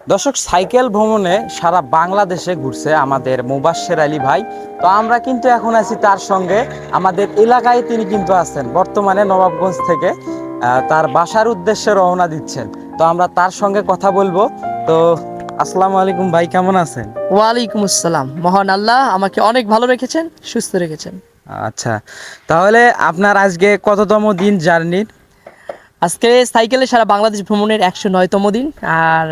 দর্শক, সাইকেল ভ্রমণে সারা বাংলাদেশে ঘুরছে আমাদের মুবাশ্বের আলী ভাই। তো আমরা কিন্তু এখন আছি তার সঙ্গে। আমাদের এলাকায় তিনি কিন্তু আছেন, বর্তমানে নবাবগঞ্জ থেকে তার বাসার উদ্দেশ্যে রওনা দিচ্ছেন। তো আমরা তার সঙ্গে কথা বলবো। তো আসসালামু আলাইকুম ভাই, কেমন আছেন? ওয়ালাইকুম আসসালাম। মহান আল্লাহ আমাকে অনেক ভালো রেখেছেন, সুস্থ রেখেছেন। আচ্ছা, তাহলে আপনার আজকে কততম দিন জার্নির? আজকে সাইকেলে সারা বাংলাদেশ ভ্রমণের 109তম দিন, আর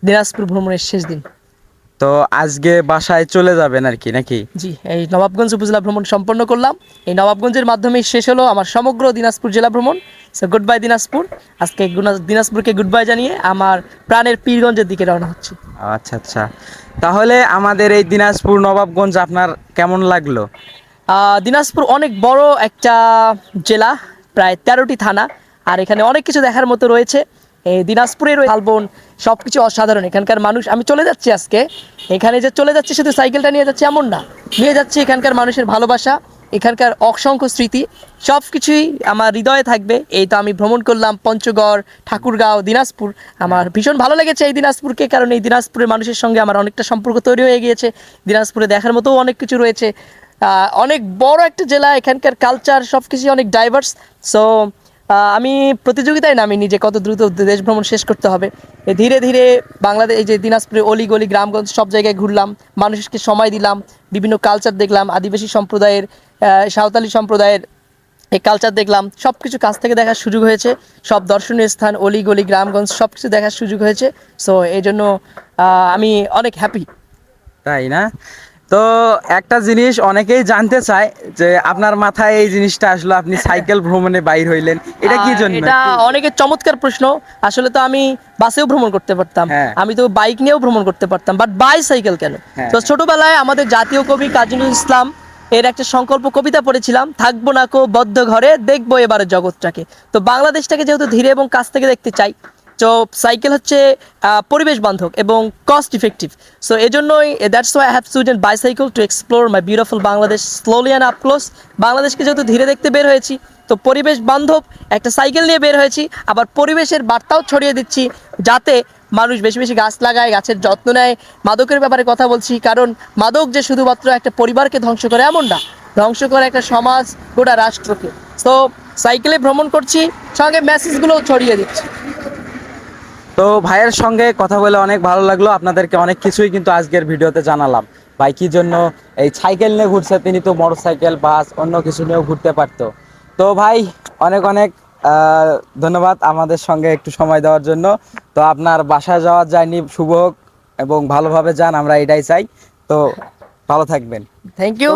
দিনাজপুর ভ্রমণের শেষ দিন। তো আজকে বাসায় চলে যাবেন আর কি, নাকি? জি, এই নবাবগঞ্জ উপজেলা ভ্রমণ সম্পন্ন করলাম। এই নবাবগঞ্জের মাধ্যমে শেষ হলো আমার সমগ্র দিনাজপুর জেলা ভ্রমণ। So good bye Dinajpur. আজকে দিনাজপুরকে গুড বাই জানিয়ে আমার প্রাণের পীরগঞ্জের দিকে রওনা হচ্ছি। আচ্ছা আচ্ছা, তাহলে আমাদের এই দিনাজপুর নবাবগঞ্জ আপনার কেমন লাগলো? দিনাজপুর অনেক বড় একটা জেলা, প্রায় 13টি থানা, আর এখানে অনেক কিছু দেখার মতো রয়েছে। এই দিনাজপুরের শালবন সব কিছু অসাধারণ। এখানকার মানুষ, আমি চলে যাচ্ছি আজকে, এখানে যে চলে যাচ্ছি শুধু সাইকেলটা নিয়ে যাচ্ছি এমন না, নিয়ে যাচ্ছি এখানকার মানুষের ভালোবাসা, এখানকার অসংখ্য স্মৃতি, সব কিছুই আমার হৃদয়ে থাকবে। এই তো আমি ভ্রমণ করলাম পঞ্চগড়, ঠাকুরগাঁও, দিনাজপুর। আমার ভীষণ ভালো লেগেছে এই দিনাজপুরকে, কারণ এই দিনাজপুরের মানুষের সঙ্গে আমার অনেকটা সম্পর্ক তৈরি হয়ে গিয়েছে। দিনাজপুরে দেখার মতোও অনেক কিছু রয়েছে। অনেক বড় একটা জেলা, এখানকার কালচার সব কিছুই অনেক ডাইভার্স। সো আমি প্রতিযোগিতায় নামিনি যে কত দ্রুত দেশ ভ্রমণ শেষ করতে হবে। ধীরে ধীরে বাংলাদেশ, এই যে দিনাজপুরে অলিগলি গ্রামগঞ্জ সব জায়গায় ঘুরলাম, মানুষকে সময় দিলাম, বিভিন্ন কালচার দেখলাম, আদিবাসী সম্প্রদায়ের, সাঁওতালি সম্প্রদায়ের এই কালচার দেখলাম। সব কিছু কাছ থেকে দেখার সুযোগ হয়েছে, সব দর্শনীয় স্থান, অলিগলি গ্রামগঞ্জ সব কিছু দেখার সুযোগ হয়েছে। সো এই জন্য আমি অনেক হ্যাপি। তাই না? তো একটা জিনিস অনেকেই জানতে চায় যে আপনার মাথায় এই জিনিসটা আসলো, আপনি সাইকেল ভ্রমণে বাইর হইলেন, এটা কি জন্য এটা একটু? অনেকের চমৎকার প্রশ্ন। আসলে তো আমি বাসেও ভ্রমণ করতে পারতাম, হ্যাঁ আমি তো বাইক নিয়েও ভ্রমণ করতে পারতাম, বাট বাইসাইকেল কেন? হ্যাঁ তো হ্যাঁ। ছোটবেলায় আমাদের জাতীয় কবি কাজী নজরুল ইসলাম এর একটা সংকল্প কবিতা পড়েছিলাম, থাকবো না কো বদ্ধ ঘরে, দেখবো এবারে জগৎটাকে। তো বাংলাদেশটাকে যেহেতু ধীরে এবং কাছ থেকে দেখতে চাই, তো সাইকেল হচ্ছে পরিবেশ বান্ধব এবং কস্ট ইফেক্টিভ। সো এই জন্যই that's why I have chosen bicycle to explore my beautiful Bangladesh slowly and up close. বাংলাদেশকে যেহেতু ধীরে দেখতে বের হয়েছি, তো পরিবেশ বান্ধব একটা সাইকেল নিয়ে বের হয়েছি, আবার পরিবেশের বার্তাও ছড়িয়ে দিচ্ছি, যাতে মানুষ বেশি বেশি গাছ লাগায়, গাছের যত্ন নেয়। মাদকের ব্যাপারে কথা বলছি, কারণ মাদক যে শুধুমাত্র একটা পরিবারকে ধ্বংস করে এমন না, ধ্বংস করে একটা সমাজ, গোটা রাষ্ট্রকে। তো সাইকেলে ভ্রমণ করছি, সঙ্গে মেসেজগুলোও ছড়িয়ে দিচ্ছি। তো ভাইয়ের সঙ্গে কথা বলে অনেক ভালো লাগলো। আপনাদেরকে অনেক কিছুই কিন্তু আজকের ভিডিওতে জানালাম। ভাই কি জন্য এই সাইকেল নিয়ে ঘুরছে, তিনি তো মোটর সাইকেল, বাস, অন্য কিছু নিয়েও ঘুরতে পারতো। তো ভাই, অনেক অনেক ধন্যবাদ আমাদের সঙ্গে একটু সময় দেওয়ার জন্য। তো আপনার বাসায় যাওয়ার জার্নি শুভ হোক এবং ভালোভাবে যান, আমরা এটাই চাই। তো ভালো থাকবেন। Thank you.